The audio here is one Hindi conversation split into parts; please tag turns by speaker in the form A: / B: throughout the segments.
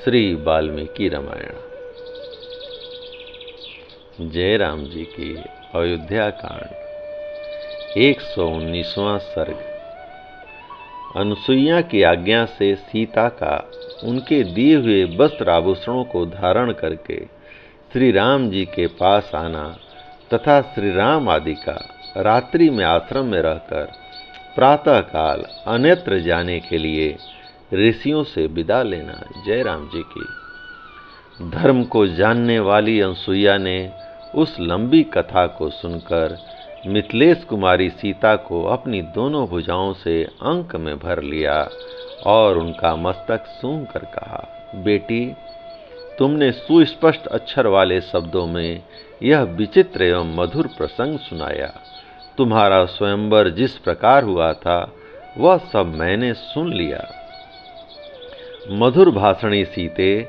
A: श्री वाल्मीकि रामायण। जय राम जी की अयोध्या कांड 119वां सर्ग। अनुसुईया की आज्ञा से सीता का उनके दिए हुए वस्त्र आभूषणों को धारण करके श्री राम जी के पास आना तथा श्री राम आदि का रात्रि में आश्रम में रहकर प्रातःकाल अन्यत्र जाने के लिए ऋषियों से विदा लेना। जय राम जी की। धर्म को जानने वाली अनुसुईया ने उस लंबी कथा को सुनकर मिथिलेश कुमारी सीता को अपनी दोनों भुजाओं से अंक में भर लिया और उनका मस्तक सूंघ कर कहा, बेटी, तुमने सुस्पष्ट अक्षर वाले शब्दों में यह विचित्र एवं मधुर प्रसंग सुनाया। तुम्हारा स्वयंवर जिस प्रकार हुआ था वह सब मैंने सुन लिया। मधुर भाषणी सीते,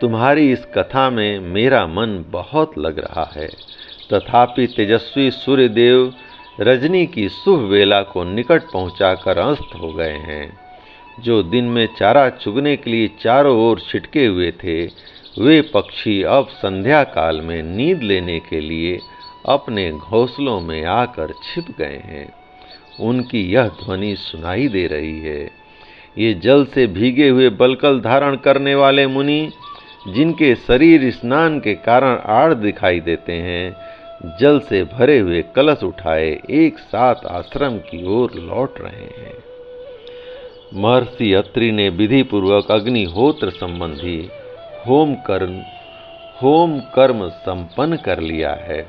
A: तुम्हारी इस कथा में मेरा मन बहुत लग रहा है। तथापि तेजस्वी सूर्यदेव रजनी की शुभ वेला को निकट पहुंचाकर अस्त हो गए हैं। जो दिन में चारा चुगने के लिए चारों ओर छिटके हुए थे, वे पक्षी अब संध्या काल में नींद लेने के लिए अपने घोंसलों में आकर छिप गए हैं। उनकी यह ध्वनि सुनाई दे रही है। ये जल से भीगे हुए बलकल धारण करने वाले मुनि, जिनके शरीर स्नान के कारण आड़ दिखाई देते हैं, जल से भरे हुए कलश उठाए एक साथ आश्रम की ओर लौट रहे हैं। महर्षि अत्रि ने विधि पूर्वक अग्निहोत्र संबंधी होम कर्म संपन्न कर लिया है।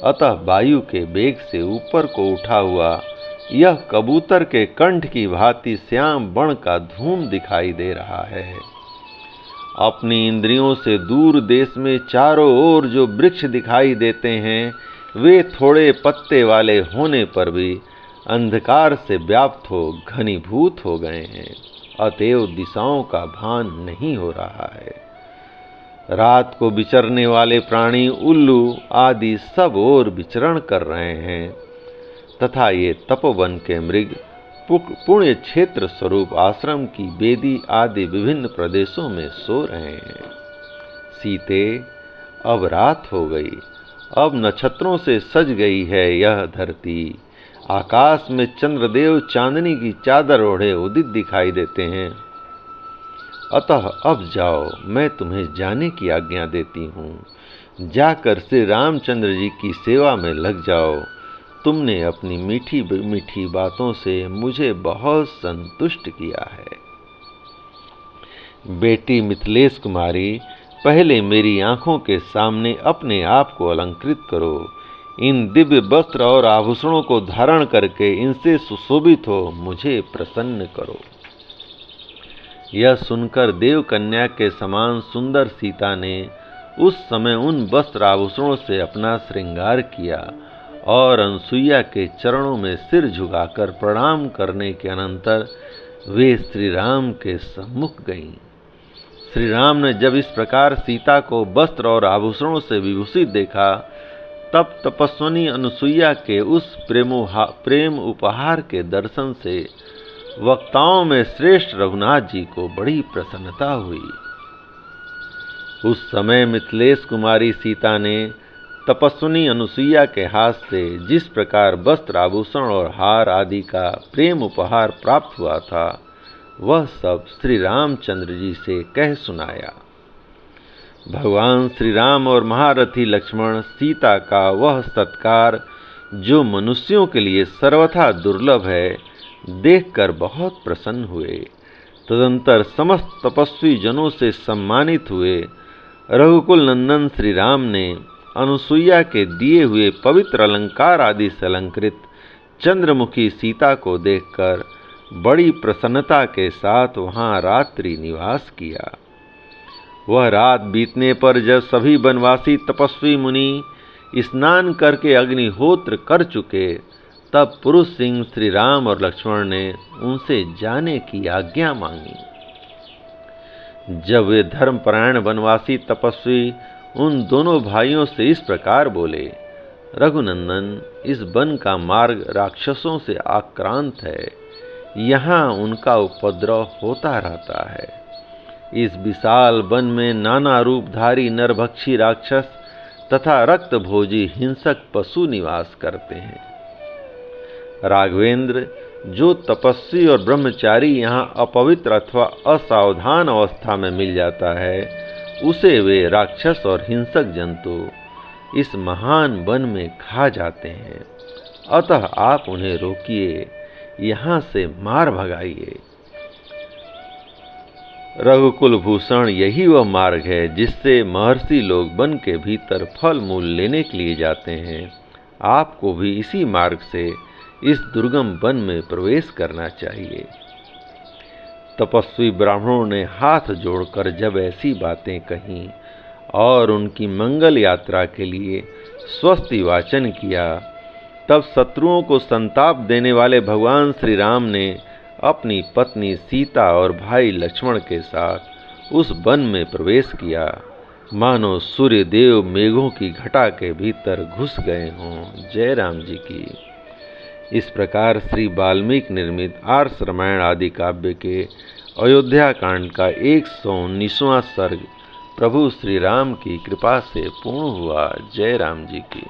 A: अतः वायु के वेग से ऊपर को उठा हुआ यह कबूतर के कंठ की भांति श्याम बण का धूम दिखाई दे रहा है। अपनी इंद्रियों से दूर देश में चारों ओर जो वृक्ष दिखाई देते हैं, वे थोड़े पत्ते वाले होने पर भी अंधकार से व्याप्त हो घनीभूत हो गए हैं। अतएव दिशाओं का भान नहीं हो रहा है। रात को विचरने वाले प्राणी उल्लू आदि सब ओर विचरण कर रहे हैं तथा ये तपोवन के मृग पुण्य क्षेत्र स्वरूप आश्रम की वेदी आदि विभिन्न प्रदेशों में सो रहे हैं। सीते, अब रात हो गई, अब नक्षत्रों से सज गई है यह धरती। आकाश में चंद्रदेव चांदनी की चादर ओढ़े उदित दिखाई देते हैं। अतः अब जाओ, मैं तुम्हें जाने की आज्ञा देती हूँ। जाकर श्री रामचंद्र जी की सेवा में लग जाओ। तुमने अपनी मीठी मीठी बातों से मुझे बहुत संतुष्ट किया है। बेटी मिथिलेश कुमारी, पहले मेरी आंखों के सामने अपने आप को अलंकृत करो। इन दिव्य वस्त्र और आभूषणों को धारण करके इनसे सुशोभित हो मुझे प्रसन्न करो। यह सुनकर देव कन्या के समान सुंदर सीता ने उस समय उन वस्त्र आभूषणों से अपना श्रृंगार किया और अनुसुईया के चरणों में सिर झुकाकर प्रणाम करने के अनंतर वे श्री राम के सम्मुख गईं। श्री राम ने जब इस प्रकार सीता को वस्त्र और आभूषणों से विभूषित देखा, तब तपस्विनी अनुसुईया के उस प्रेम उपहार के दर्शन से वक्ताओं में श्रेष्ठ रघुनाथ जी को बड़ी प्रसन्नता हुई। उस समय मिथिलेश कुमारी सीता ने तपस्विनी अनुसुईया के हाथ से जिस प्रकार वस्त्र आभूषण और हार आदि का प्रेम उपहार प्राप्त हुआ था, वह सब श्री रामचंद्र जी से कह सुनाया। भगवान श्री राम और महारथी लक्ष्मण सीता का वह सत्कार जो मनुष्यों के लिए सर्वथा दुर्लभ है, देखकर बहुत प्रसन्न हुए। तदंतर समस्त तपस्वी जनों से सम्मानित हुए। रघुकुल नंदन श्री राम ने अनुसुईया के दिए हुए पवित्र अलंकार आदि से अलंकृत चंद्रमुखी सीता को देखकर बड़ी प्रसन्नता के साथ वहां रात्रि निवास किया। वह रात बीतने पर जब सभी वनवासी तपस्वी मुनि स्नान करके अग्निहोत्र कर चुके, तब पुरुष सिंह श्री राम और लक्ष्मण ने उनसे जाने की आज्ञा मांगी। जब वे धर्मपरायण वनवासी तपस्वी उन दोनों भाइयों से इस प्रकार बोले, रघुनंदन, इस वन का मार्ग राक्षसों से आक्रांत है। यहाँ उनका उपद्रव होता रहता है। इस विशाल वन में नाना रूपधारी नरभक्षी राक्षस तथा रक्तभोजी हिंसक पशु निवास करते हैं। राघवेंद्र, जो तपस्वी और ब्रह्मचारी यहाँ अपवित्र अथवा असावधान अवस्था में मिल जाता है, उसे वे राक्षस और हिंसक जंतु इस महान वन में खा जाते हैं। अतः आप उन्हें रोकिए, यहाँ से मार भगाइए। रघुकुल भूषण, यही वह मार्ग है जिससे महर्षि लोग वन के भीतर फल मूल लेने के लिए जाते हैं। आपको भी इसी मार्ग से इस दुर्गम वन में प्रवेश करना चाहिए। तपस्वी ब्राह्मणों ने हाथ जोड़कर जब ऐसी बातें कहीं और उनकी मंगल यात्रा के लिए स्वस्ति वाचन किया, तब शत्रुओं को संताप देने वाले भगवान श्री राम ने अपनी पत्नी सीता और भाई लक्ष्मण के साथ उस वन में प्रवेश किया, मानो सूर्य देव मेघों की घटा के भीतर घुस गए हों। जय राम जी की। इस प्रकार श्री वाल्मीकि निर्मित आर्ष रामायण आदि काव्य के अयोध्या कांड का 119वां सर्ग प्रभु श्री राम की कृपा से पूर्ण हुआ। जय राम जी की।